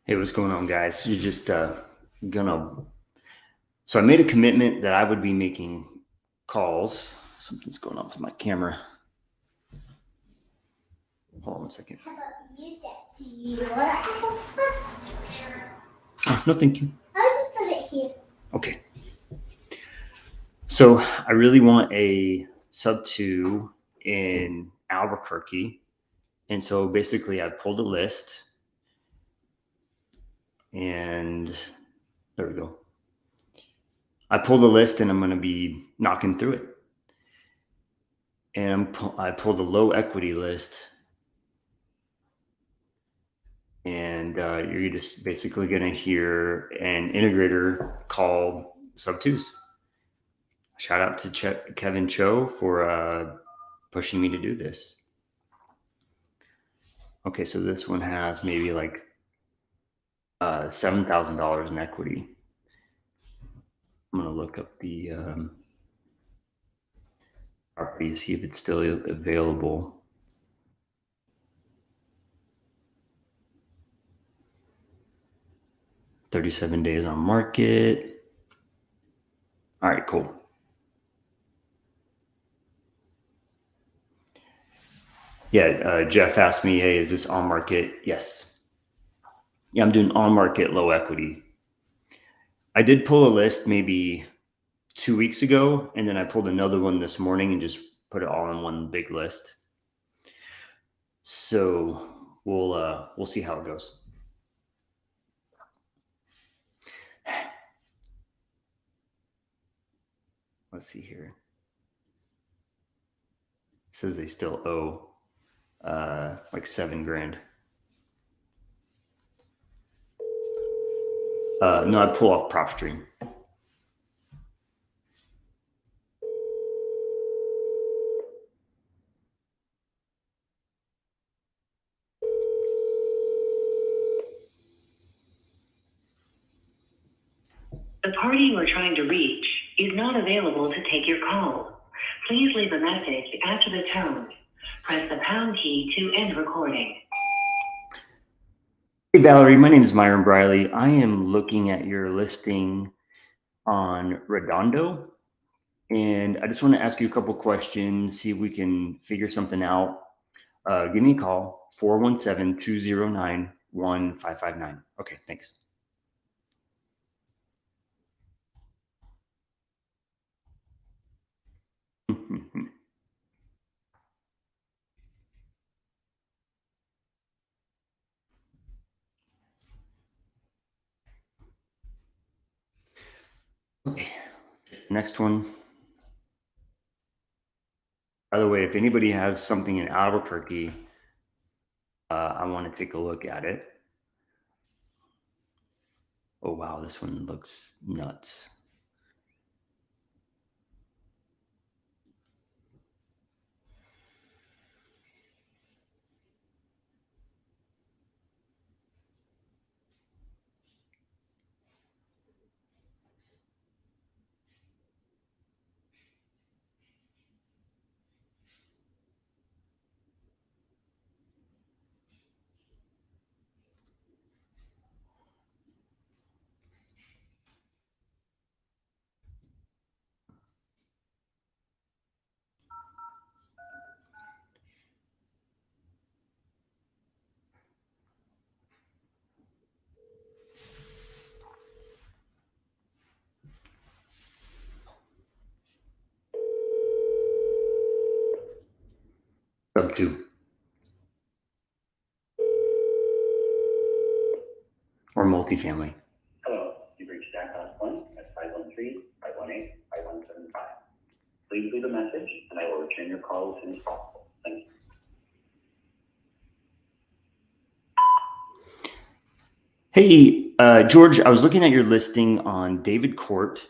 Hey, what's going on, guys? You're just gonna. So I made a commitment that I would be making calls. Something's going on with my camera. Hold on one second. How about you, Dad? Do you want apple sauce? Oh, no, thank you. I'll just put it here. Okay. So I really want a sub two in Albuquerque, and so basically I pulled a list, and there we go. I pulled a list, and I'm going to be knocking through it. And I pulled a low equity list. And you're just basically going to hear an integrator call sub twos. Shout out to Kevin Cho for pushing me to do this. Okay, so this one has maybe like $7,000 in equity. I'm going to look up the property to see if it's still available. $37 days on market. All right, cool. Yeah, Jeff asked me, hey, is this on market? Yes. Yeah, I'm doing on market low equity. I did pull a list maybe 2 weeks ago, and then I pulled another one this morning and just put it all in one big list. So we'll see how it goes. Let's see here. It says they still owe like $7,000. No, I pull off prop stream. The party you are trying to reach is not available to take your call. Please leave a message after the tone. Press the pound key to end recording. Hey, Valerie, my name is Myron Briley. I am looking at your listing on Redondo, and I just want to ask you a couple questions, see if we can figure something out. Give me a call, 417-209-1559. Okay, thanks. Okay, next one. By the way, if anybody has something in Albuquerque, I want to take a look at it. Oh, wow, this one looks nuts. Sub two. Or multifamily. Hello, you've reached Jack One at 513-518-5175. Please leave a message and I will return your call as soon as possible. Thank you. Hey, George, I was looking at your listing on David Court,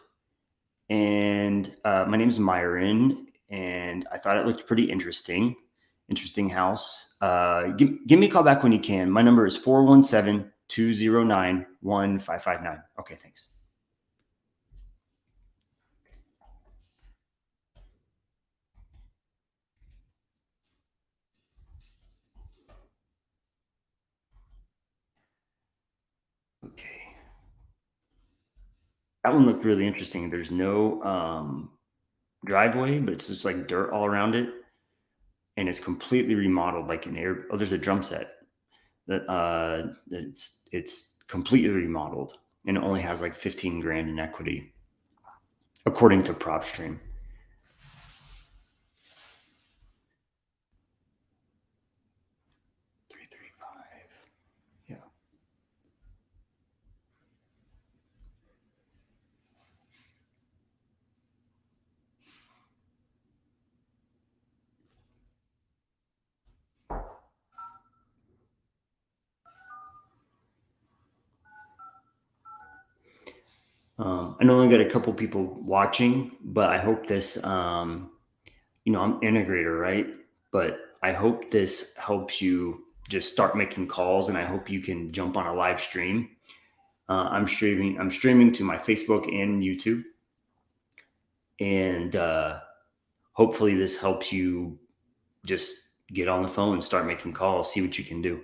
and my name is Myron, and I thought it looked pretty interesting. Interesting house. Give me a call back when you can. My number is 417-209-1559. Okay, thanks. That one looked really interesting. There's no driveway, but it's just like dirt all around it, and it's completely remodeled, like an air. Oh, there's a drum set it's completely remodeled, and it only has like 15 grand in equity, according to PropStream. Yeah. I know I got a couple people watching, but I hope this, I'm integrator, right? But I hope this helps you just start making calls, and I hope you can jump on a live stream. I'm streaming to my Facebook and YouTube, and hopefully this helps you just get on the phone and start making calls, see what you can do.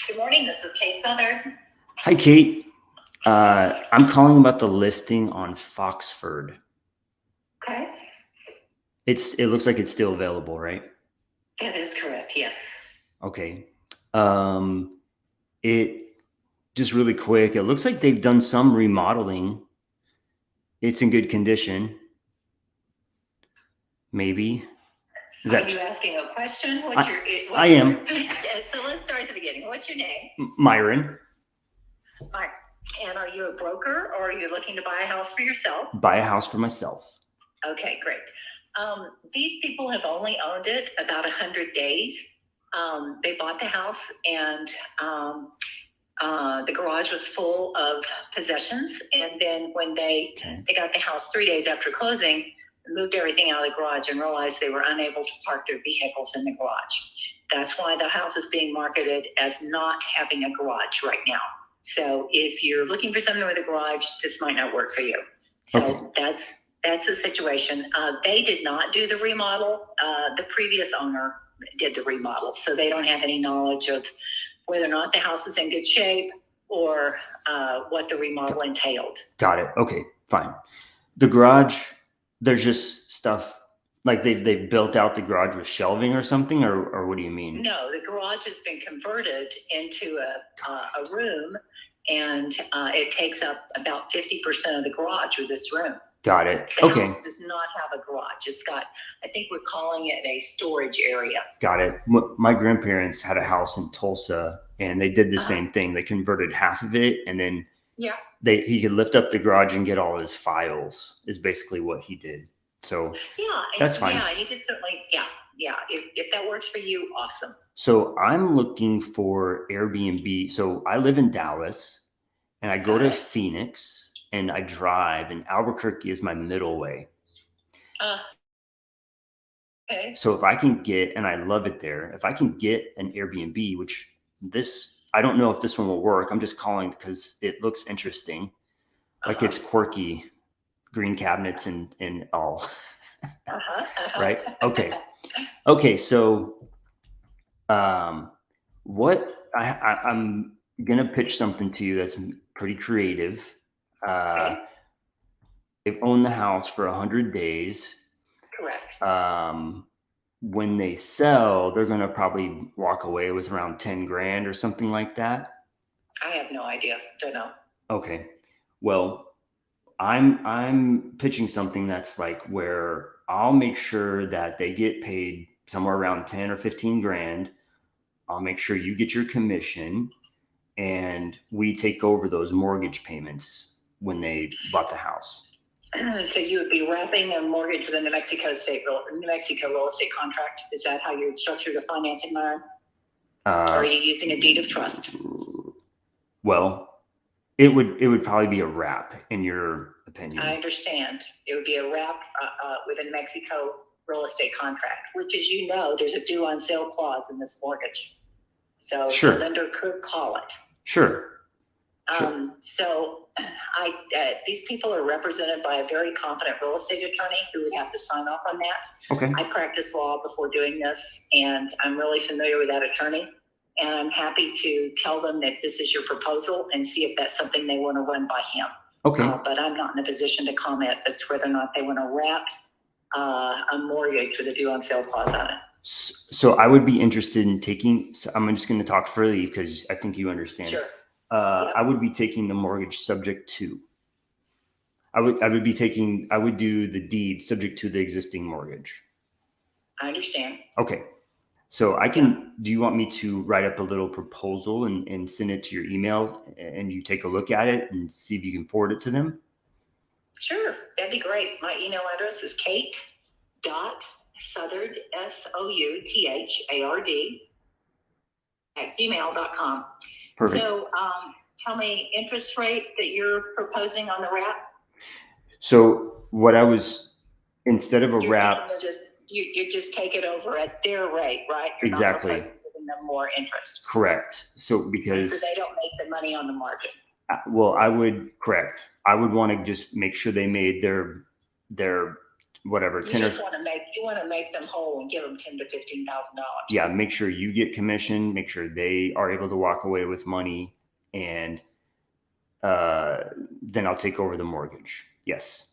Good morning, this is Kate Southern. Hi, Kate. I'm calling about the listing on Foxford. Okay. It looks like it's still available, right? That is correct, yes. Okay. It just really quick. It looks like they've done some remodeling. It's in good condition. Maybe. Are you asking a question? I am. So let's start at the beginning. What's your name? Myron. Myron. And are you a broker, or are you looking to buy a house for yourself? Buy a house for myself. Okay, great. These people have only owned it about 100 days. They bought the house, and the garage was full of possessions. And then when they got the house 3 days after closing, moved everything out of the garage and realized they were unable to park their vehicles in the garage. That's why the house is being marketed as not having a garage right now. So if you're looking for something with a garage, this might not work for you. So that's the situation. They did not do the remodel. The previous owner did the remodel. So they don't have any knowledge of whether or not the house is in good shape, or what the remodel entailed. Got it. Okay, fine. The garage, there's just stuff like they've built out the garage with shelving or something, or what do you mean? No, the garage has been converted into a room, and it takes up about 50% of the garage with this room. Got it. The Okay. house does not have a garage. It's got, I think we're calling it a storage area. Got it. My grandparents had a house in Tulsa, and they did the same thing. They converted half of it, and then he could lift up the garage and get all his files, is basically what he did. So that's fine. Yeah, you could certainly, if that works for you, awesome. So I'm looking for Airbnb. So I live in Dallas, and I go to Phoenix, and I drive, and Albuquerque is my middle way. Okay. So if I can get, and I love it there, if I can get an Airbnb, which I don't know if this one will work. I'm just calling because it looks interesting. Like it's quirky, green cabinets and all. Right? Okay. Okay. So what I'm going to pitch something to you that's pretty creative. They've owned the house for 100 days. Correct. When they sell, they're going to probably walk away with around 10 grand or something like that. I have no idea. Don't know. Okay. Well, I'm pitching something that's like where I'll make sure that they get paid somewhere around 10 or 15 grand. I'll make sure you get your commission, and we take over those mortgage payments when they bought the house. So you would be wrapping a mortgage with a New Mexico real estate contract. Is that how you structure the financing, Myron? Or are you using a deed of trust? Well, it would probably be a wrap, in your opinion. I understand. It would be a wrap with a New Mexico real estate contract, which, as you know, there's a due on sale clause in this mortgage. So the lender could call it. Sure. Sure. So these people are represented by a very competent real estate attorney who would have to sign off on that. Okay. I practiced law before doing this, and I'm really familiar with that attorney. And I'm happy to tell them that this is your proposal and see if that's something they want to run by him. Okay. But I'm not in a position to comment as to whether or not they want to wrap a mortgage with a due on sale clause on it. So I would be interested in taking, so I'm just going to talk freely because I think you understand. Sure. I would be taking the mortgage subject to. I would do the deed subject to the existing mortgage. I understand. Okay. So do you want me to write up a little proposal and send it to your email and you take a look at it and see if you can forward it to them? Sure. That'd be great. My email address is kate.southard, SOUTHARD @gmail.com. Perfect. So tell me interest rate that you're proposing on the wrap. So instead of a wrap, you just take it over at their rate, right? You're exactly. not proposing giving them more interest. Correct. So because they don't make the money on the margin. Well, I would want to just make sure they made their whatever. You want to make them whole and give them $10,000 to $15,000. Yeah, make sure you get commission. Make sure they are able to walk away with money, and then I'll take over the mortgage. Yes.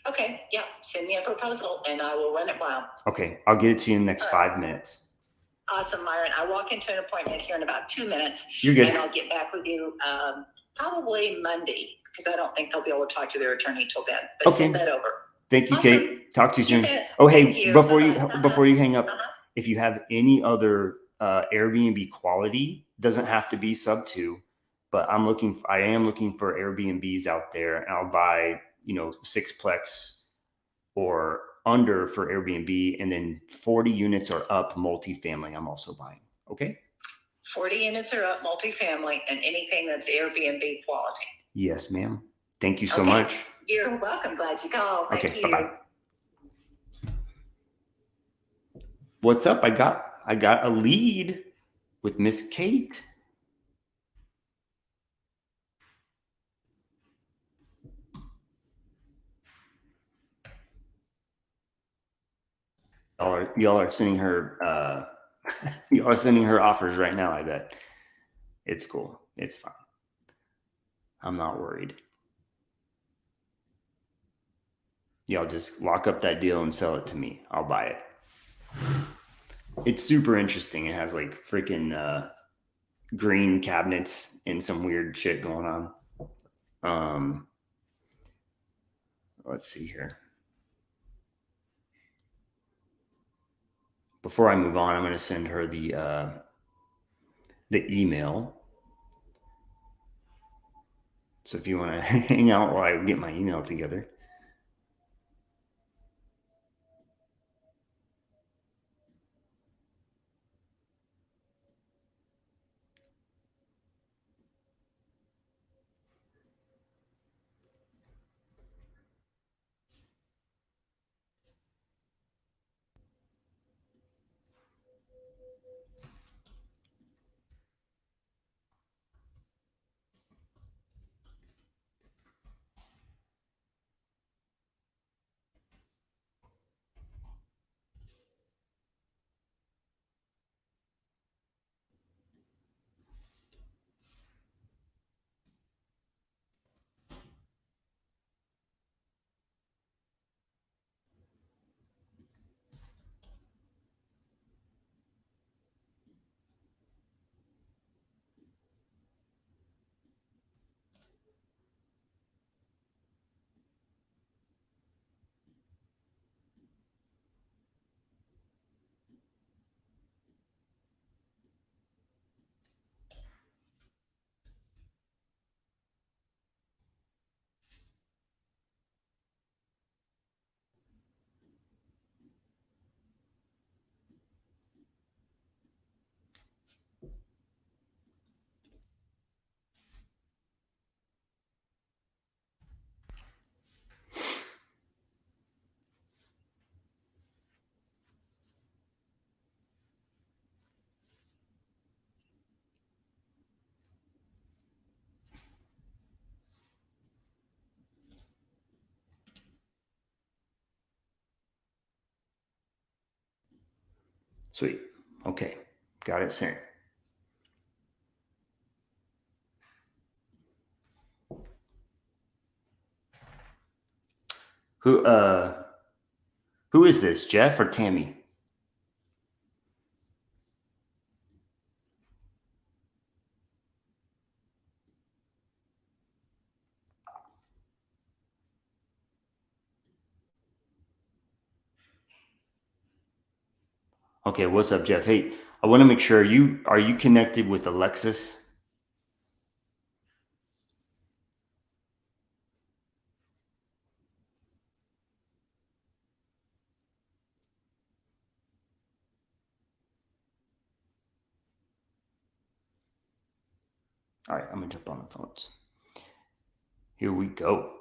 Okay. Yeah. Send me a proposal, and I will run it by them. Okay, I'll get it to you in the next 5 minutes. Awesome, Myron. I walk into an appointment here in about 2 minutes. You're good. And I'll get back with you probably Monday because I don't think they'll be able to talk to their attorney till then. But Okay. send that over. Thank you, Awesome. Kate. Talk to you soon. Okay. Oh, hey, Thank you. before Bye-bye. you hang up, if you have any other Airbnb quality, doesn't have to be sub 2, but I am looking for Airbnbs out there, and I'll buy 6-plex or under for Airbnb, and then 40 units or up multifamily I'm also buying. Okay. 40 units or up multifamily and anything that's Airbnb quality. Yes, ma'am. Thank you so much. You're welcome. Glad you called. Thank you. Bye-bye. What's up? I got a lead with Miss Kate. Y'all are sending her y'all are sending her offers right now, I bet. It's cool. It's fine. I'm not worried. Y'all just lock up that deal and sell it to me. I'll buy it. It's super interesting. It has like freaking green cabinets and some weird shit going on. Let's see here. Before I move on, I'm going to send her the email. So if you want to hang out while I get my email together. Sweet. Okay. Got it sent. Who is this, Jeff or Tammy? Okay, what's up, Jeff? Hey, I want to make sure are you connected with Alexis? All right, I'm gonna jump on the phones. Here we go.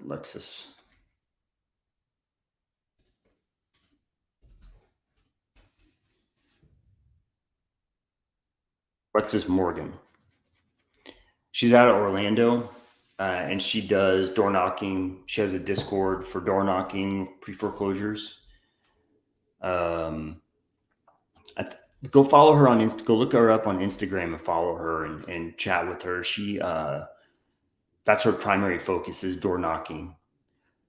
Alexis. Alexis Morgan. She's out of Orlando, and she does door knocking. She has a Discord for door knocking, pre-foreclosures. Go follow her on go look her up on Instagram and follow her and chat with her. She that's her primary focus is door knocking.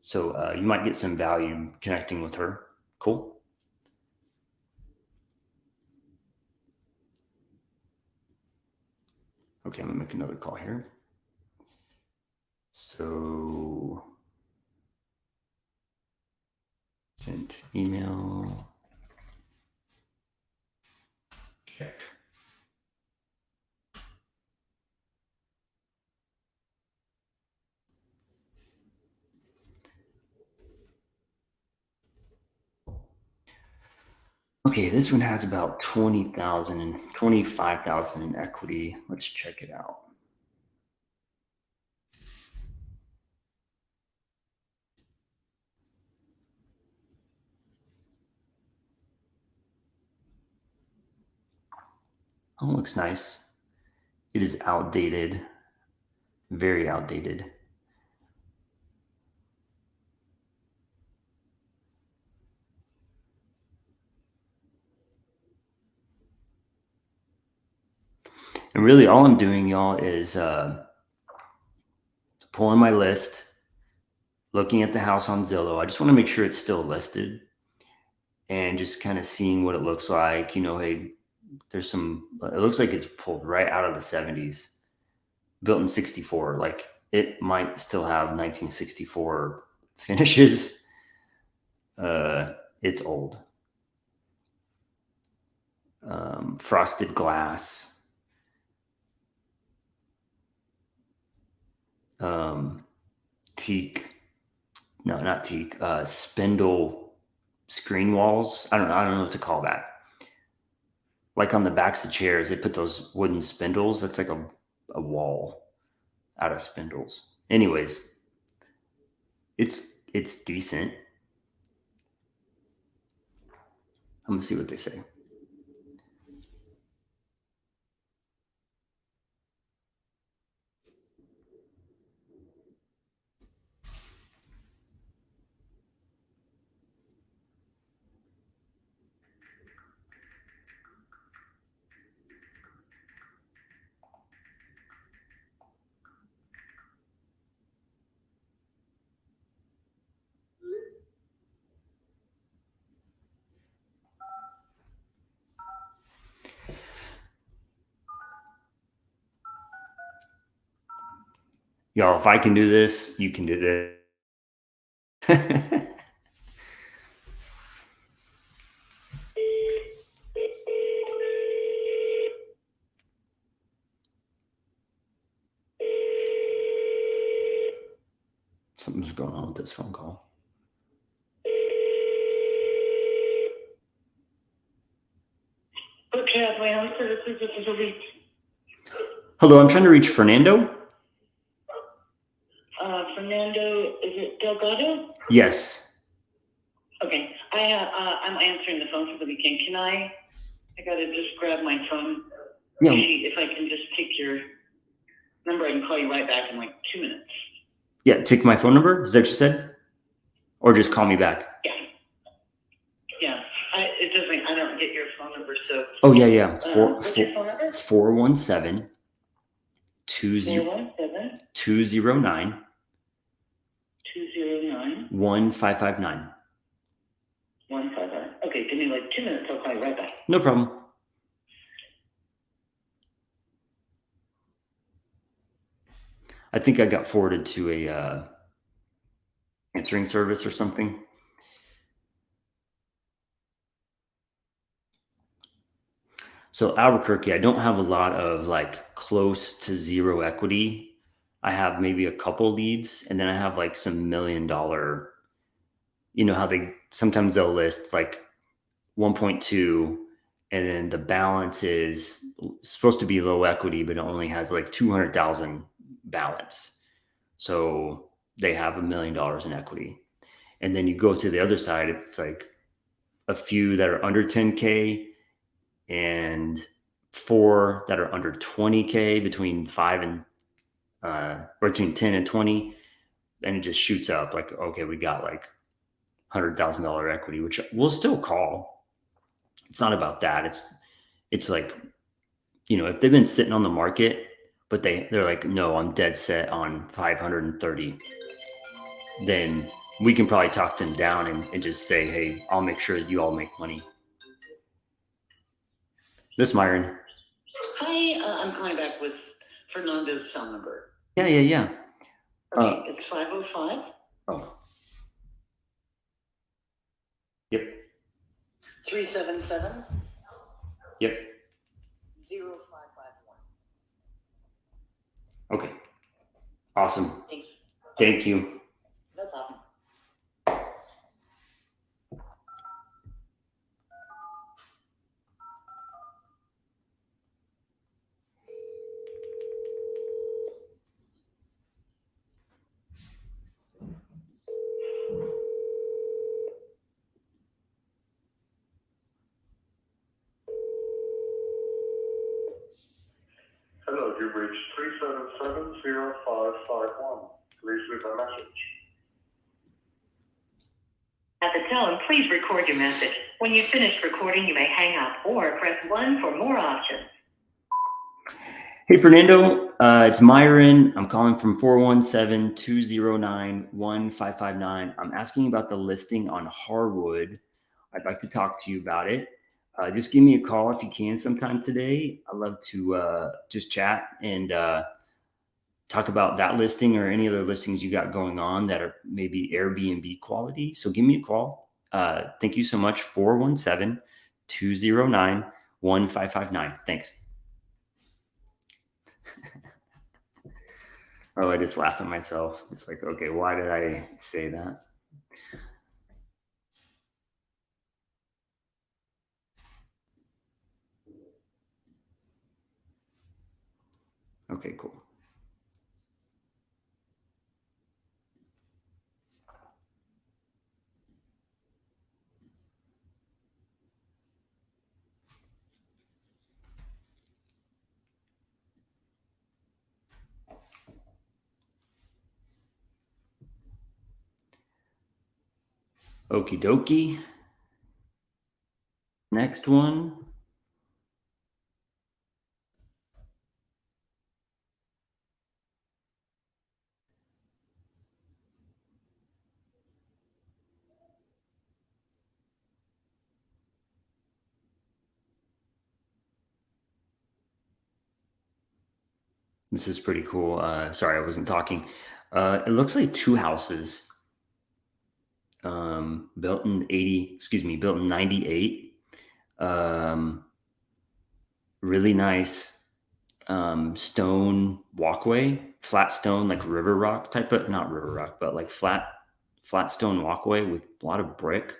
So you might get some value connecting with her. Cool. Okay, I'm gonna make another call here. So sent email. Check. Okay, this one has about 20,000 and 25,000 in equity. Let's check it out. Oh, looks nice. It is outdated, very outdated. And really all I'm doing, y'all, is pulling my list, looking at the house on Zillow. I just want to make sure it's still listed and just kind of seeing what it looks like. You know, hey, it looks like it's pulled right out of the 70s, built in 64. Like it might still have 1964 finishes. It's old. Frosted glass. Teak. No, not teak. Spindle screen walls. I don't know what to call that. Like on the backs of chairs, they put those wooden spindles. That's like a wall out of spindles. Anyways, it's decent. I'm gonna see what they say. Y'all, if I can do this, you can do this. Something's going on with this phone call. Hello, I'm trying to reach Fernando. Fernando, is it Delgado? Yes. I'm answering the phone for the weekend. Can I gotta just grab my phone. Yeah. If I can just take your number, I can call you right back in like 2 minutes. Yeah, take my phone number. Is that what you said? Or just call me back? Yeah. Yeah. I don't get your phone number, so. Oh, yeah. What's your phone number? 417 417 209 209 1559. 159. Okay, give me like 2 minutes. I'll call you right back. No problem. I think I got forwarded to a answering service or something. So Albuquerque, I don't have a lot of like close to zero equity. I have maybe a couple leads, and then I have like some $1 million. You know how sometimes they'll list like 1.2, and then the balance is supposed to be low equity, but it only has like 200,000 balance. So they have $1 million in equity. And then you go to the other side, it's like a few that are under 10K and 4 that are under 20K, between 5 and or between 10 and 20. And it just shoots up like, okay, we got like $100,000 equity, which we'll still call. It's not about that. It's like, if they've been sitting on the market, but they're like, no, I'm dead set on 530, then we can probably talk them down and just say, hey, I'll make sure that you all make money. This is Myron. Hi, I'm calling back with Fernando's cell number. Yeah. Okay, it's 505. Oh. Yep. 377. Yep. 0551. Okay. Awesome. Thanks. Thank you. No problem. Hello, you've reached 377-0551. Please leave a message. At the tone, please record your message. When you've finished recording, you may hang up or press 1 for more options. Hey, Fernando, it's Myron. I'm calling from 417-209-1559. I'm asking about the listing on Harwood. I'd like to talk to you about it. Just give me a call if you can sometime today. I'd love to just chat and talk about that listing or any other listings you got going on that are maybe Airbnb quality. So give me a call. Thank you so much. 417-209-1559. Thanks. Oh, I just laugh at myself. It's like, okay, why did I say that? Okay, cool. Okie dokie. Next one. This is pretty cool. Sorry, I wasn't talking. It looks like 2 houses. Built in 98. Really nice stone walkway, flat stone, like river rock type of, not river rock, but like flat stone walkway with a lot of brick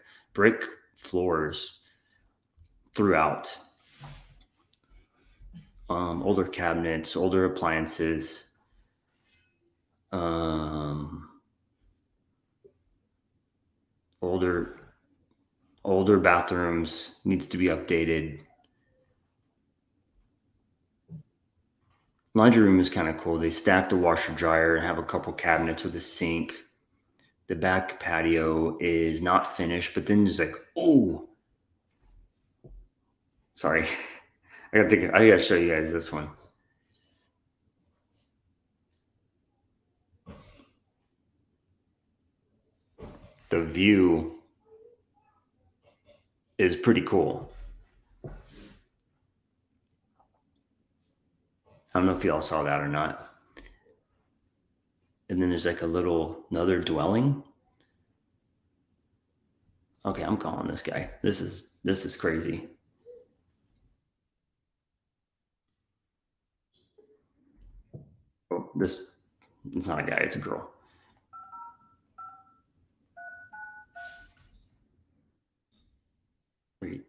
floors throughout. Older cabinets, older appliances. Older older bathrooms, needs to be updated. Laundry room is kind of cool. They stack the washer dryer and have a couple cabinets with a sink. The back patio is not finished, but then there's like, oh, sorry. I gotta show you guys this one. The view is pretty cool. I don't know if y'all saw that or not. And then there's like another dwelling. Okay, I'm calling this guy. This is crazy. Oh, it's not a guy, it's a girl. Three.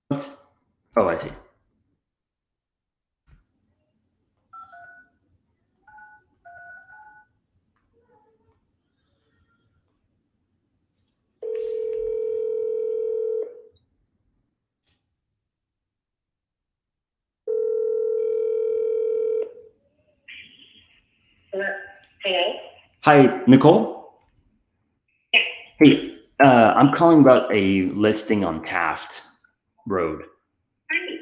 What? Oh, I see. Hello? Hi, Nicole? Yeah. Hey, I'm calling about a listing on Taft Road. Hi.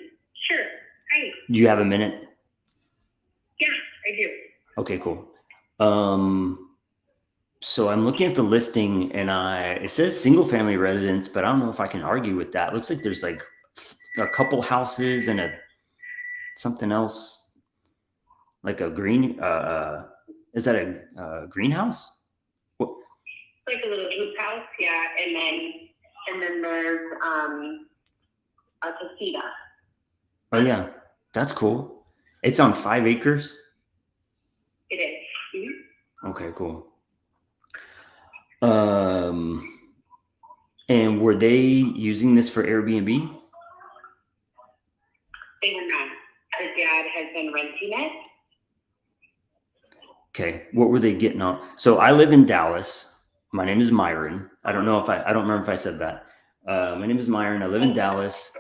Sure. Hi. Do you have a minute? Yeah, I do. Okay, cool. So I'm looking at the listing and it says single family residence, but I don't know if I can argue with that. It looks like there's like a couple houses and something else, like a green, is that a greenhouse? What? Like a little hoop house, yeah, and then there's a casita. Oh yeah, that's cool. It's on 5 acres. It is. Mm-hmm. Okay, cool. And were they using this for Airbnb? They were not. Her dad has been renting it. Okay, what were they getting on? So I live in Dallas. My name is Myron. I don't remember if I said that. My name is Myron. I live in Dallas.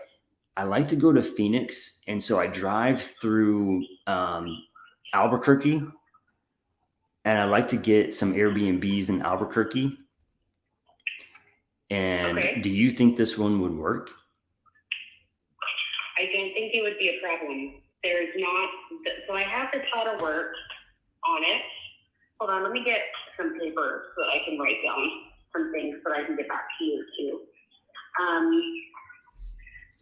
I like to go to Phoenix, and so I drive through Albuquerque, and I like to get some Airbnbs in Albuquerque. And Okay. Do you think this one would work? I don't think it would be a problem. There's not, so I have the title work on it. Hold on, let me get some paper so that I can write down some things so I can get back to you too.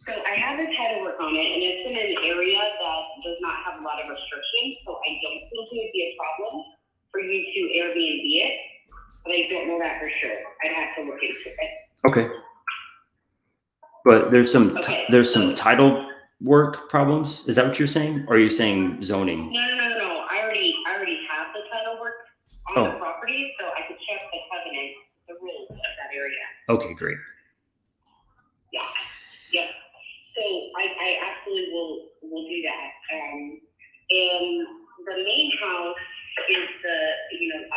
So I have the title work on it, and it's in an area that does not have a lot of restrictions, so I don't think it would be a problem for you to Airbnb it, but I don't know that for sure. I'd have to look into it. Okay. But there's some title work problems. Is that what you're saying? Or are you saying zoning? No. I already have the title work on the property, so I could check the covenant, the rules of that area. Okay, great. Yeah. Yep. So I absolutely will do that. And the main house is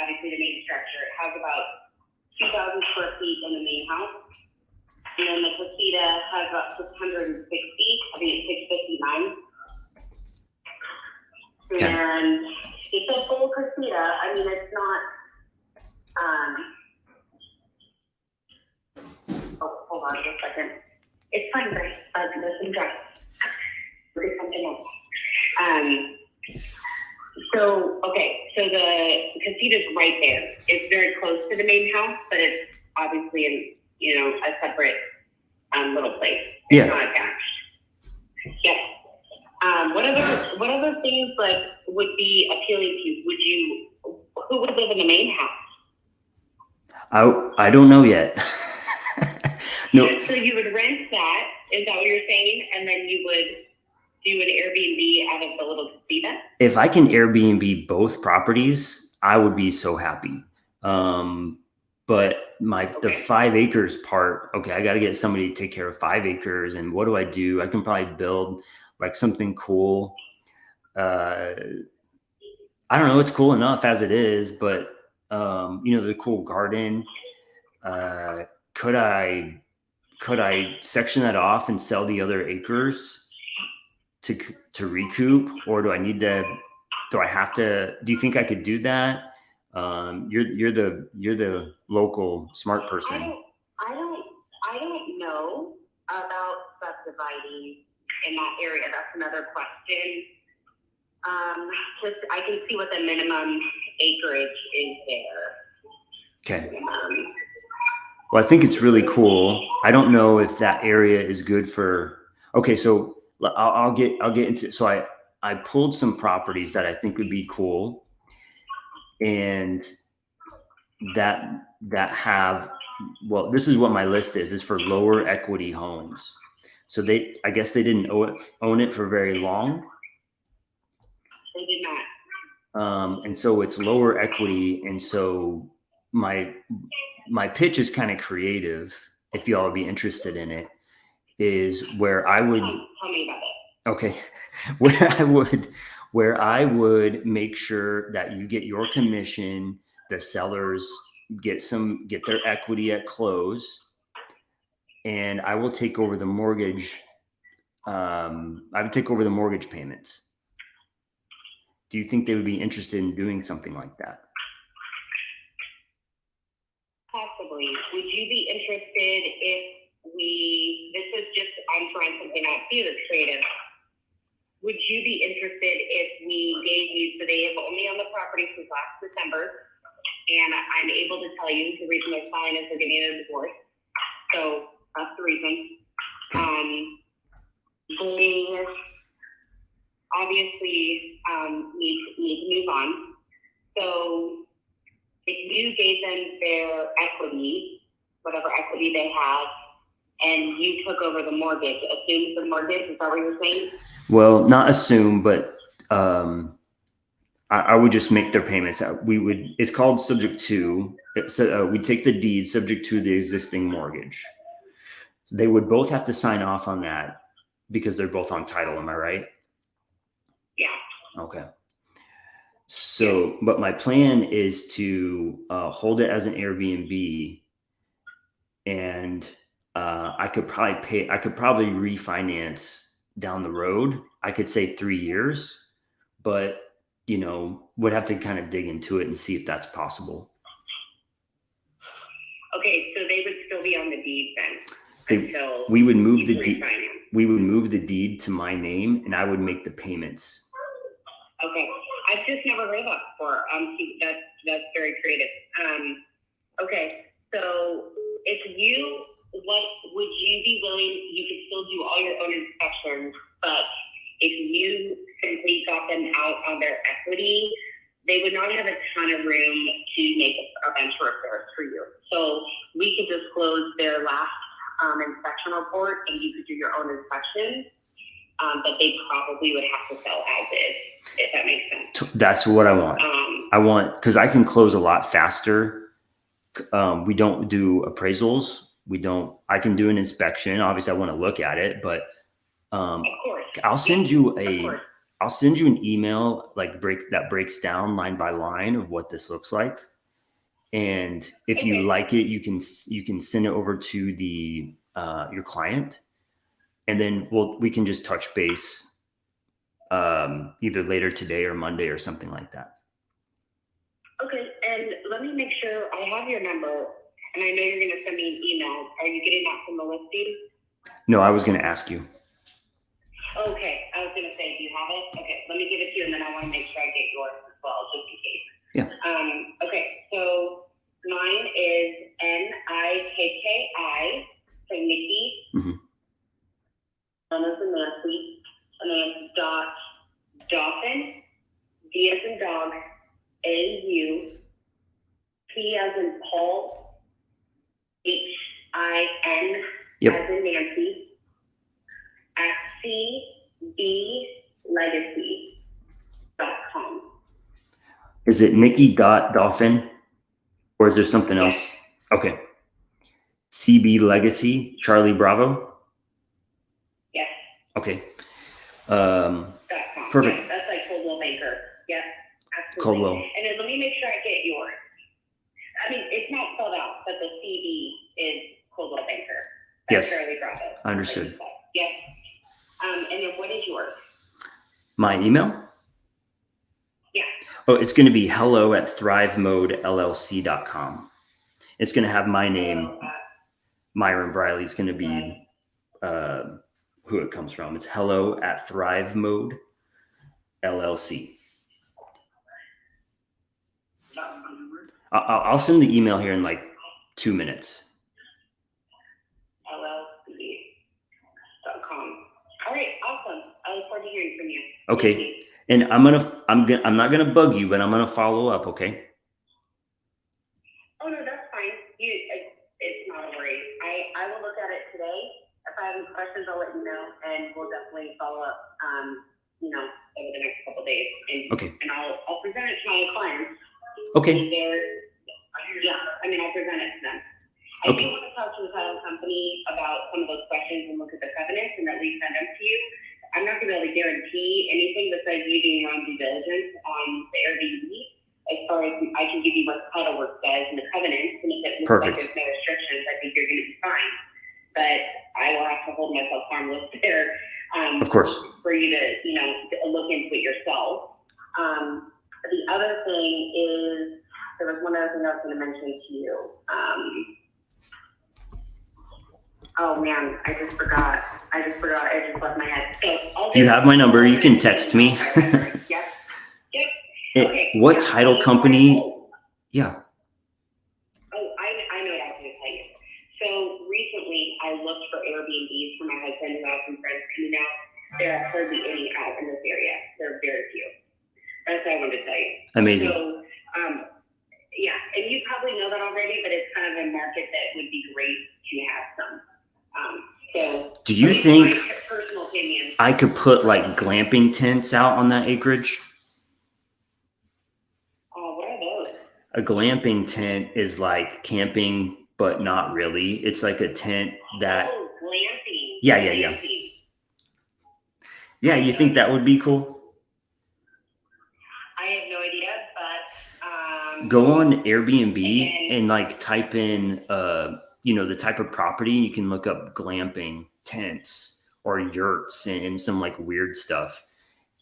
obviously the main structure. It has about 2,000 square feet in the main house. And then the casita has about 660, 659. Okay. And it's a full casita. I mean, it's not, hold on just a second. It's fine, guys. Listen, guys. Look at something else. So the casita's right there. It's very close to the main house, but it's obviously in, a separate little place. It's not attached. Yes. What other things would be appealing to you? Who would live in the main house? I don't know yet. No. So you would rent that, is that what you're saying? And then you would do an Airbnb out of the little casita? If I can Airbnb both properties, I would be so happy. But the 5 acres part, okay, I got to get somebody to take care of 5 acres. And what do I do? I can probably build like something cool. I don't know. It's cool enough as it is, but the cool garden. Could I section that off and sell the other acres to recoup, or do I need to? Do I have to? Do you think I could do that? You're the local smart person. I don't know about subdividing in that area. That's another question. Just I can see what the minimum acreage is there. Okay. Well, I think it's really cool. I don't know if that area is good for. Okay, so I'll get into. So I pulled some properties that I think would be cool, and that have. Well, this is what my list is for lower equity homes. So I guess they didn't own it for very long. They did not. And so it's lower equity, and so my pitch is kind of creative. If y'all would be interested in it, is where I would tell me about it. Okay, where I would make sure that you get your commission, the sellers get their equity at close, and I will take over the mortgage. I would take over the mortgage payments. Do you think they would be interested in doing something like that? Possibly. Would you be interested if this is just, I'm trying something out, see the creative. Would you be interested if we gave you, so they have only owned the property since last December, and I'm able to tell you the reason they're selling is they're getting a divorce. So that's the reason. They obviously need to move on. So if you gave them their equity, whatever equity they have, and you took over the mortgage, assume the mortgage, is that what you're saying? Well, not assume, but I would just make their payments. It's called subject to. We take the deed subject to the existing mortgage. They would both have to sign off on that because they're both on title. Am I right? Yeah. Okay. So, but my plan is to hold it as an Airbnb, and I could probably refinance down the road. I could say 3 years, but would have to kind of dig into it and see if that's possible. Okay, so they would still be on the deed then. We would move the deed. We would move the deed to my name, and I would make the payments. Okay, I've just never heard of that before. That's very creative. Okay, so what would you be willing? You could still do all your own inspections, but if you simply got them out on their equity, they would not have a ton of room to make a bench repairs for you. So we could just close their last inspection report, and you could do your own inspection. But they probably would have to sell as is, if that makes sense. That's what I want. I want, because I can close a lot faster. We don't do appraisals. I can do an inspection. Obviously, I want to look at it, but of course. I'll send you an email that breaks down line by line of what this looks like. And if you like it, you can send it over to the your client, and then we can just touch base either later today or Monday or something like that. Okay, and let me make sure I have your number, and I know you're going to send me an email. Are you getting that from the listing? No, I was going to ask you. Okay, I was going to say, do you have it? Okay, let me give it to you, and then I want to make sure I get yours as well, just in case. Yeah. Okay, so mine is NIKKI, so Nikki, N as in Nancy, and then it's Dauphin, D as in dog, AU, P as in Paul, HIN as in Nancy, at cblegacy.com. Is it Nikki.Dolphin, or is there something else? Okay. CB Legacy, Charlie Bravo? Yes. Okay. Perfect. Yeah, that's like Coldwell Banker. Yeah, absolutely. Coldwell. And then let me make sure I get yours. I mean, it's not spelled out, but the CD is Coldwell Banker. Yes. Fairly Bravo. Understood. Yep. And then what is yours? My email? Yeah. Oh, it's going to be hello@thrivemodellc.com. It's going to have my name. Myron Briley is going to be who it comes from. It's hello@thrivemodellc. I'll send the email here in like 2 minutes. LLC.com. All right, awesome. I look forward to hearing from you. Okay. And I'm not gonna bug you, but I'm gonna follow up. Okay. Oh no, that's fine. It's not a worry. I will look at it today. If I have any questions, I'll let you know, and we'll definitely follow up. Over the next couple of days. Okay. And I'll present it to my clients. Okay. I'll present it to them. I do want to talk to the title company about some of those questions and look at the covenants and at least send them to you. I'm not going to be able to guarantee anything besides you doing your own due diligence on the Airbnb. As far as I can give you what the title work says and the covenants, and if it looks Perfect. like there's no restrictions, I think you're going to be fine. But I will have to hold myself harmless there. Of course. For you to look into it yourself. The other thing is, there was one other thing I was going to mention to you. Oh man, I just forgot. It just left my head. So You have my number. You can text me. Yep. Okay. What title company? Yeah. Oh, I know what I was going to tell you. So recently, I looked for Airbnbs for my husband who has some friends coming out. There are hardly any out in this area. There are very few. That's what I wanted to tell you. Amazing. So, and you probably know that already, but it's kind of a market that would be great to have some. Do you think my personal opinion, I could put like glamping tents out on that acreage? what are those? A glamping tent is like camping, but not really. It's like a tent that. Oh, glamping. Yeah. Glamping. Yeah, you think that would be cool? I have no idea, but go on Airbnb and like type in the type of property. You can look up glamping tents or yurts and some like weird stuff.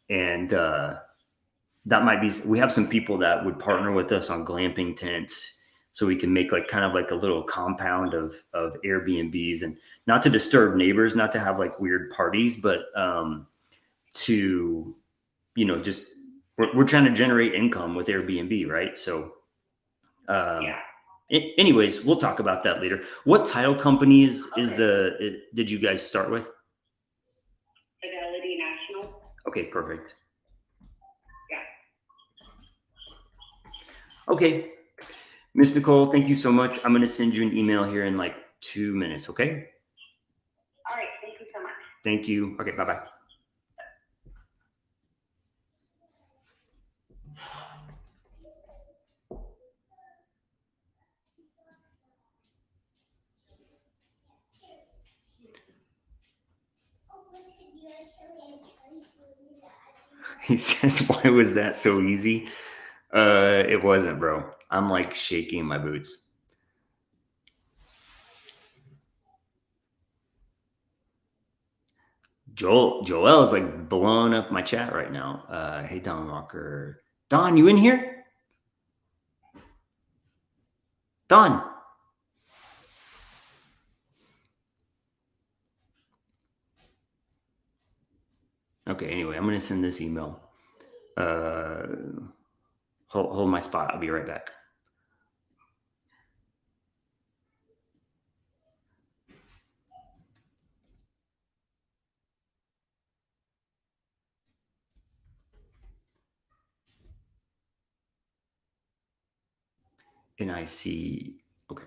And that might be, we have some people that would partner with us on glamping tents, so we can make like kind of like a little compound of Airbnbs, and not to disturb neighbors, not to have like weird parties, but to, just we're trying to generate income with Airbnb, right? So anyways, we'll talk about that later. What title company did you guys start with? Fidelity National. Okay, perfect. Yeah. Okay. Miss Nicole, thank you so much. I'm going to send you an email here in like 2 minutes, okay? All right, thank you so much. Thank you. Okay, bye-bye. He says, why was that so easy? It wasn't, bro. I'm like shaking my boots. Joel is like blowing up my chat right now. Hey, Don Walker. Don, you in here? Don. Okay, anyway, I'm going to send this email. Hold my spot. I'll be right back. And I see, okay.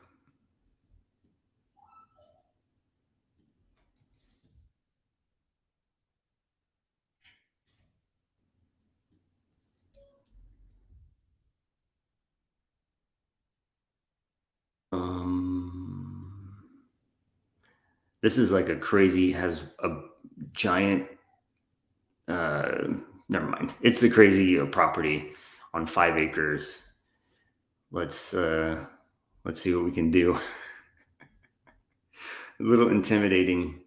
This is like a crazy, has a giant, never mind. It's a crazy property on 5 acres. Let's Let's see what we can do. A little intimidating.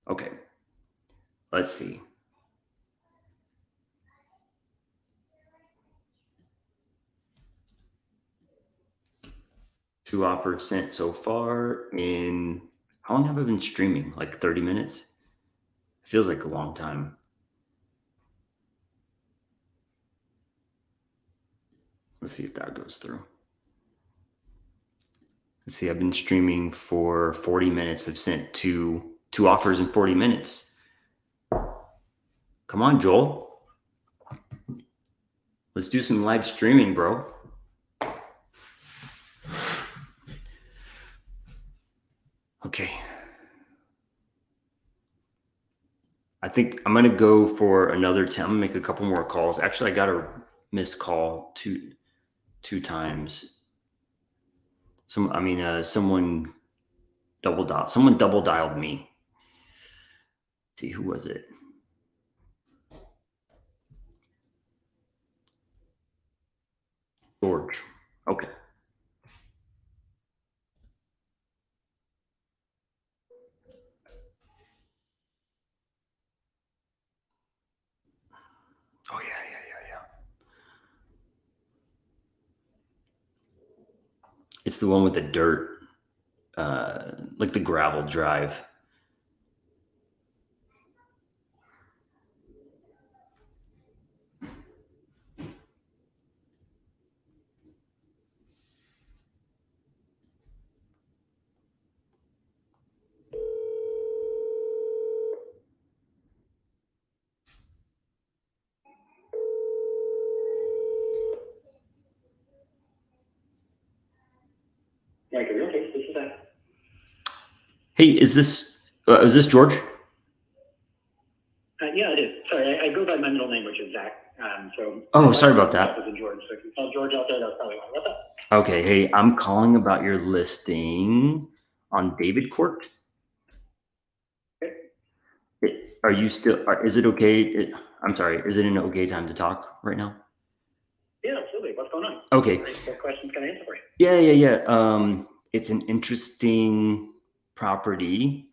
Okay, let's see. Two offers sent so far in, how long have I been streaming? Like 30 minutes? It feels like a long time. Let's see if that goes through. Let's see, I've been streaming for 40 minutes. I've sent two offers in 40 minutes. Come on, Joel. Let's do some live streaming, bro. Okay. I think I'm going to go for another 10. I'm going to make a couple more calls. Actually, I got a missed call two times. Someone double dialed me. Let's see, who was it? George. Okay. Oh, yeah. It's the one with the dirt, like the gravel drive. Like a real case, this is that. Hey, is this George? Yeah, it is. Sorry, I go by my middle name, which is Zach. Oh, sorry about that. George. So if you call George out there, that's probably why. What's up? Okay, hey, I'm calling about your listing on David Court. Are you still? Is it okay? I'm sorry. Is it an okay time to talk right now? Yeah, absolutely. What's going on? Okay. What questions can I answer for you? Yeah. It's an interesting property.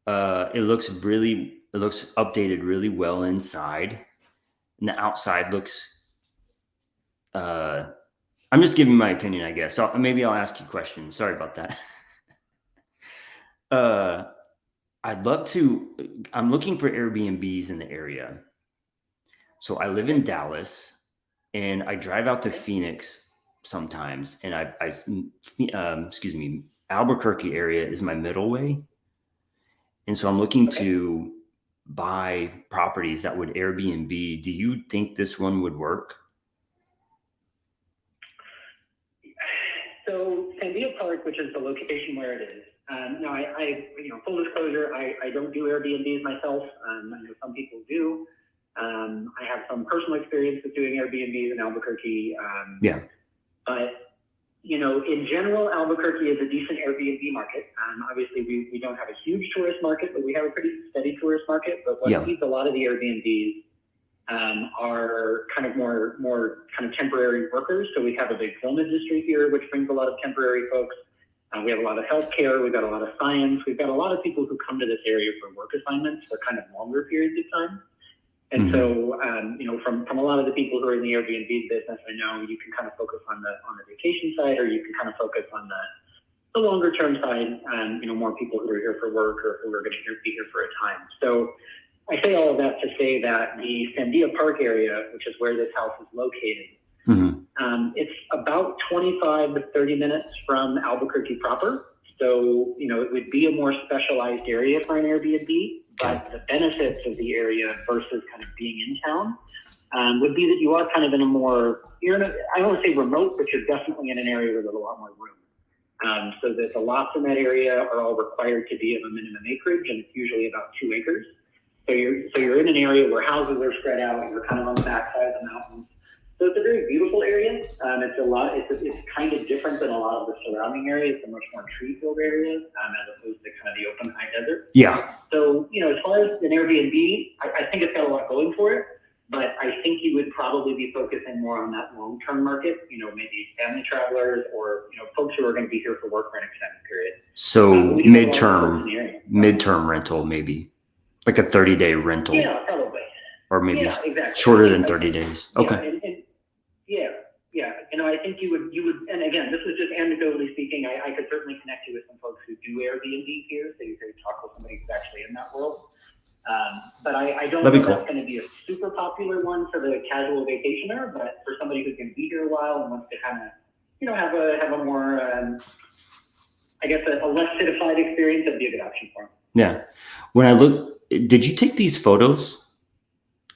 It looks updated really well inside, and the outside looks. I'm just giving my opinion, I guess. So maybe I'll ask you questions. Sorry about that. I'd love to. I'm looking for Airbnbs in the area. So I live in Dallas, and I drive out to Phoenix sometimes. And excuse me, Albuquerque area is my middle way, and so I'm looking to buy properties that would Airbnb. Do you think this one would work? So Sandia Park, which is the location where it is. Now, I full disclosure, I don't do Airbnbs myself. I know some people do. I have some personal experience with doing Airbnbs in Albuquerque. But, in general, Albuquerque is a decent Airbnb market. Obviously, we don't have a huge tourist market, but we have a pretty steady tourist market. But what feeds a lot of the Airbnbs are kind of more kind of temporary workers. So we have a big film industry here, which brings a lot of temporary folks. We have a lot of healthcare. We've got a lot of science. We've got a lot of people who come to this area for work assignments for kind of longer periods of time. And so, from a lot of the people who are in the Airbnb business, I know you can kind of focus on the vacation side, or you can kind of focus on the longer term side. More people who are here for work or who are going to be here for a time. So I say all of that to say that the Sandia Park area, which is where this house is located, it's about 25 to 30 minutes from Albuquerque proper. So, it would be a more specialized area for an Airbnb, but the benefits of the area versus kind of being in town would be that you are kind of in a more, I don't want to say remote, but you're definitely in an area where there's a lot more room. So that the lots in that area are all required to be of a minimum acreage, and it's usually about 2 acres. So you're in an area where houses are spread out. You're kind of on the backside of the mountains. So it's a very beautiful area. It's kind of different than a lot of the surrounding areas. It's a much more tree-filled areas as opposed to kind of the open high desert. Yeah. So, as far as an Airbnb, I think it's got a lot going for it, but I think you would probably be focusing more on that long-term market, maybe family travelers or, folks who are going to be here for work for an extended period. So We do have a lot of folks in the area. midterm rental, maybe like a 30-day rental. Yeah, probably. Or maybe Yeah, exactly. shorter than 30 days. Okay. Yeah. I think you would, and again, this is just anecdotally speaking, I could certainly connect you with some folks who do Airbnb here, so you could talk with somebody who's actually in that world. But I don't know if that's going to be a super popular one for the casual vacationer, but for somebody who's going to be here a while and wants to kind of, have a more, I guess, a less citified experience, that'd be a good option for them. Yeah. When I look, did you take these photos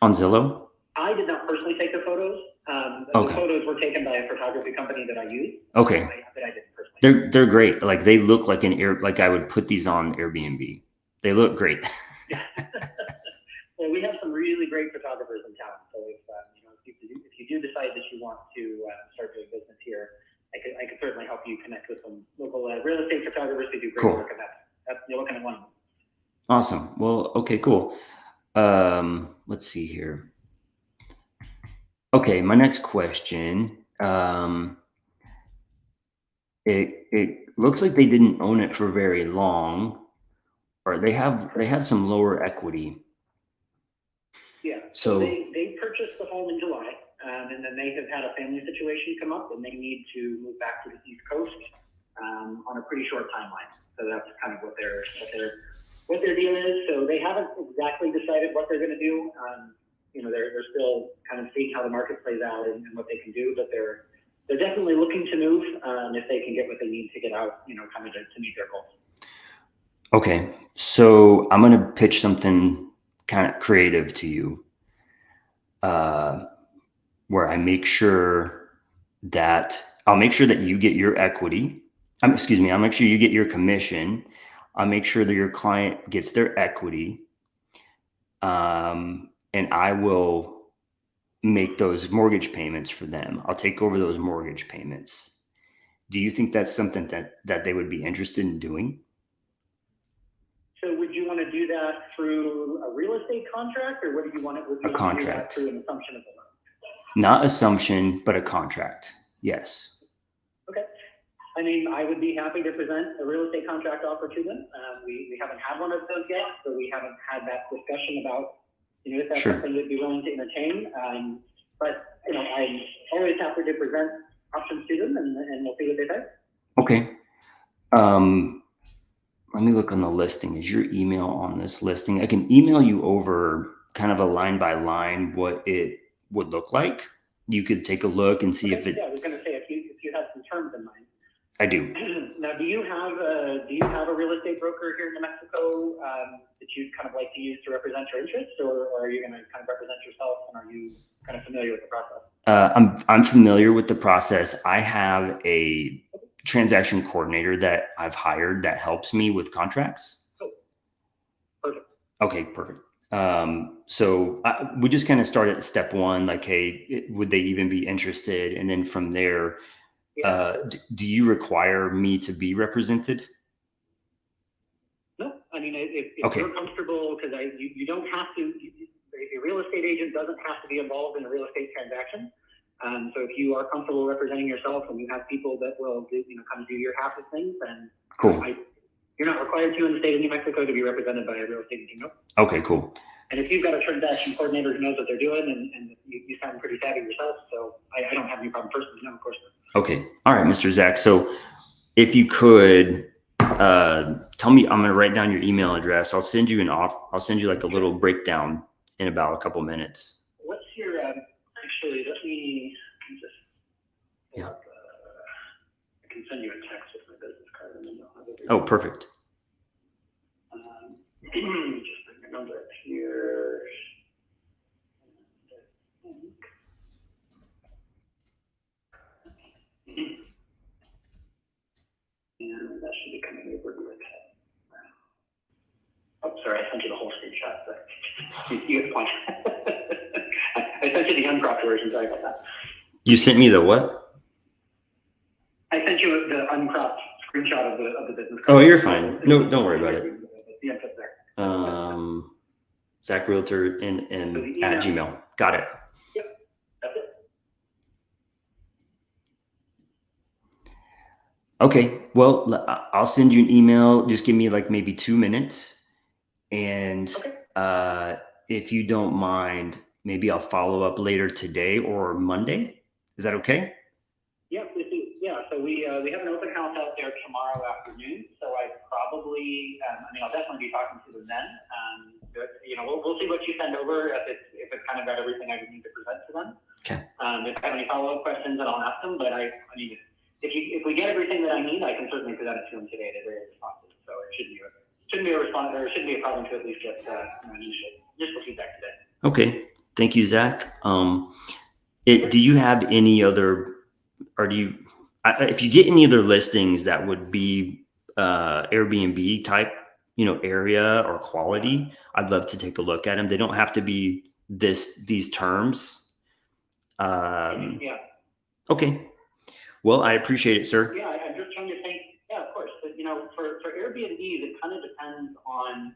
on Zillow? I did not personally take the photos. The photos were taken by a photography company that I use. Okay. That I did personally. They're great. Like they look like like I would put these on Airbnb. They look great. Well, we have some really great photographers in town. So if you do decide that you want to start doing business here, I could certainly help you connect with some local real estate photographers who do great work, and you're looking at one of them. Awesome. Well, okay, cool. Let's see here. Okay, my next question. It looks like they didn't own it for very long, or they have some lower equity. Yeah. So they purchased the home in July, and then they have had a family situation come up, and they need to move back to the East Coast on a pretty short timeline. So that's kind of what their deal is. So they haven't exactly decided what they're going to do. They're still kind of seeing how the market plays out and what they can do, but they're definitely looking to move if they can get what they need to get out, kind of to meet their goals. Okay, so I'm going to pitch something kind of creative to you, where I'll make sure that you get your equity. I'll make sure you get your commission. I'll make sure that your client gets their equity. And I will make those mortgage payments for them. I'll take over those mortgage payments. Do you think that's something that they would be interested in doing? So would you want to do that through a real estate contract, or what do you want to do? A contract. Through an assumption of the loan? Not assumption, but a contract. Yes. Okay. I mean, I would be happy to present a real estate contract offer to them. We haven't had one of those yet, so we haven't had that discussion about, if that's something you'd be willing to entertain. But I'm always happy to present options to them, and we'll see what they say. Okay. Let me look on the listing. Is your email on this listing? I can email you over kind of a line by line what it would look like. You could take a look and see if it. Yeah, I was going to say if you have some terms in mind. I do. Now, do you have a real estate broker here in New Mexico that you'd kind of like to use to represent your interests, or are you going to kind of represent yourself? And are you kind of familiar with the process? I'm familiar with the process. I have a transaction coordinator that I've hired that helps me with contracts. Oh, perfect. Okay, perfect. So we just kind of started at step one, like, hey, would they even be interested? And then from there, do you require me to be represented? No, I mean, if you're comfortable, because you don't have to, a real estate agent doesn't have to be involved in a real estate transaction. So if you are comfortable representing yourself and you have people that will do, kind of do your half of things, then cool. You're not required to in the state of New Mexico to be represented by a real estate agent. Okay, cool. And if you've got a transaction coordinator who knows what they're doing, and you sound pretty savvy yourself, so I don't have any problem personally, no, of course. Okay. All right, Mr. Zach. So if you could tell me, I'm going to write down your email address. I'll send you like a little breakdown in about a couple minutes. What's your, actually, let me just, I can send you a text with my business card. And then you'll have it. Oh, perfect. Just bring the number up here. And that should be coming over with. Oh, sorry, I sent you the whole screenshot, but you get the point. I sent you the uncropped version, sorry about that. You sent me the what? I sent you the uncropped screenshot of the business Oh, card. you're fine. No, don't worry about it. The input there. Zach Realtor and at Gmail. Got it. Yep, that's it. Okay. Well, I'll send you an email. Just give me like maybe 2 minutes. And if you don't mind, maybe I'll follow up later today or Monday. Is that okay? Yeah, so we have an open house out there tomorrow afternoon. So I probably, I'll definitely be talking to them then. We'll see what you send over if it's kind of got everything I need to present to them. Okay. If I have any follow-up questions, then I'll ask them. But if we get everything that I need, I can certainly present it to them today. They're very responsive, so it shouldn't be a problem to at least get initial feedback today. Okay. Thank you, Zach. Do you have any other, or do you, if you get any other listings that would be Airbnb type, area or quality, I'd love to take a look at them. They don't have to be these terms. Yeah. Okay. Well, I appreciate it, sir. Yeah, I'm just trying to think. Yeah, of course. But, for Airbnbs, it kind of depends on,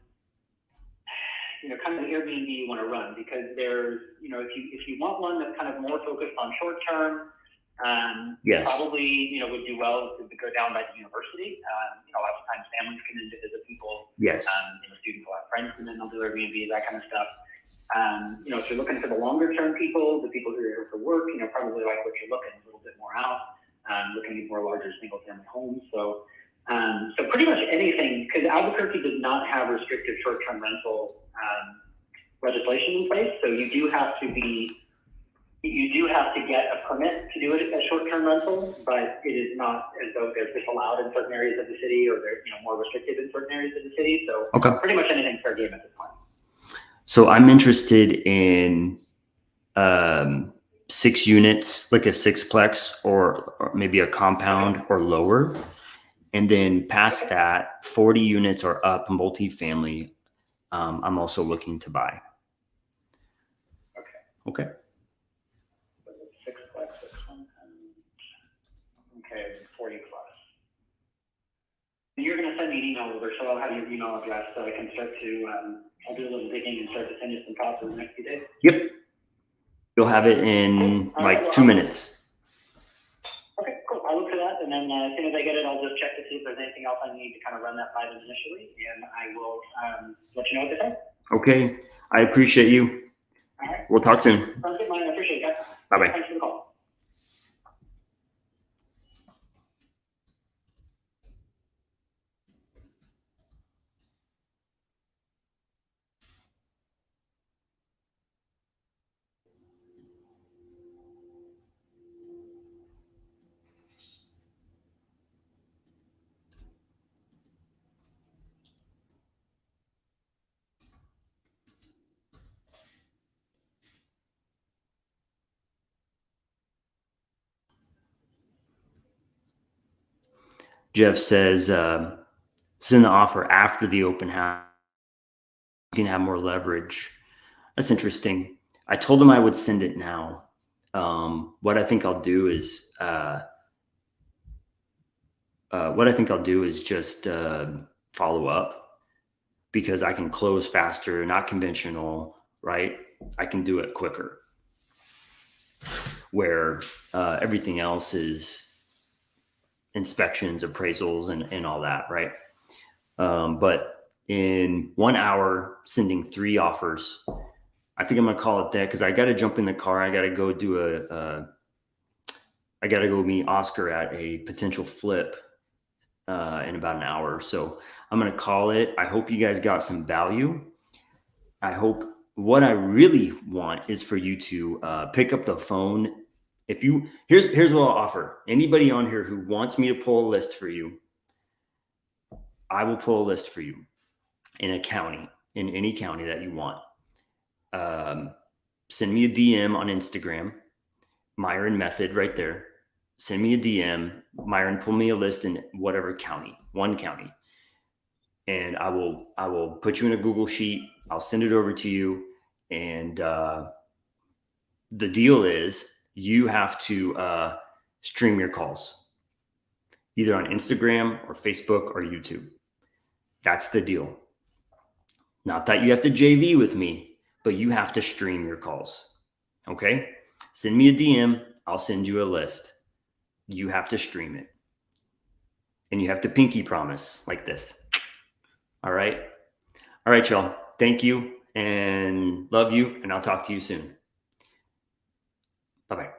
kind of the Airbnb you want to run, because there's, if you want one that's kind of more focused on short term, yes, probably, would do well to go down by the university. A lot of times families come in to visit people. Yes. Students will have friends and then they'll do Airbnb, that kind of stuff. If you're looking for the longer term people, the people who are here for work, probably like what you're looking, a little bit more out, looking at more larger single family homes. So pretty much anything, because Albuquerque does not have restrictive short term rental legislation in place. So you do have to get a permit to do it as short-term rental, but it is not as though they're disallowed in certain areas of the city, or they're more restricted in certain areas of the city. So pretty much anything's fair game at this point. So I'm interested in 6 units, like a sixplex or maybe a compound or lower. And then past that, 40 units or up, multifamily, I'm also looking to buy. Okay. Sixplex, 40 plus. You're going to send me an email over, so I'll have your email address so I can start to, I'll do a little digging and start to send you some thoughts in the next few days. Yep. You'll have it in like 2 minutes. Okay, cool. I'll look for that, and then as soon as I get it, I'll just check to see if there's anything else I need to kind of run that by them initially, and I will let you know what they say. Okay. I appreciate you. All right. We'll talk soon. Sounds good, man. I appreciate it, guys. Bye-bye. Thanks for the call. Jeff says, send the offer after the open house. You can have more leverage. That's interesting. I told him I would send it now. What I think I'll do is just follow up, because I can close faster, not conventional, right? I can do it quicker, where everything else is inspections, appraisals, and all that, right? But in 1 hour, sending 3 offers, I think I'm gonna call it that, because I got to jump in the car. I got to go do I got to go meet Oscar at a potential flip in about an hour. So I'm gonna call it. I hope you guys got some value. I hope, what I really want is for you to pick up the phone. Here's what I'll offer. Anybody on here who wants me to pull a list for you, I will pull a list for you in a county, in any county that you want. Send me a DM on Instagram, Myron Method right there. Send me a DM, Myron, pull me a list in whatever county, one county. And I will put you in a Google sheet. I'll send it over to you. And the deal is, you have to stream your calls either on Instagram or Facebook or YouTube. That's the deal. Not that you have to JV with me, but you have to stream your calls. Okay? Send me a DM. I'll send you a list. You have to stream it. And you have to pinky promise like this. All right? All right, y'all. Thank you and love you. And I'll talk to you soon. Bye-bye.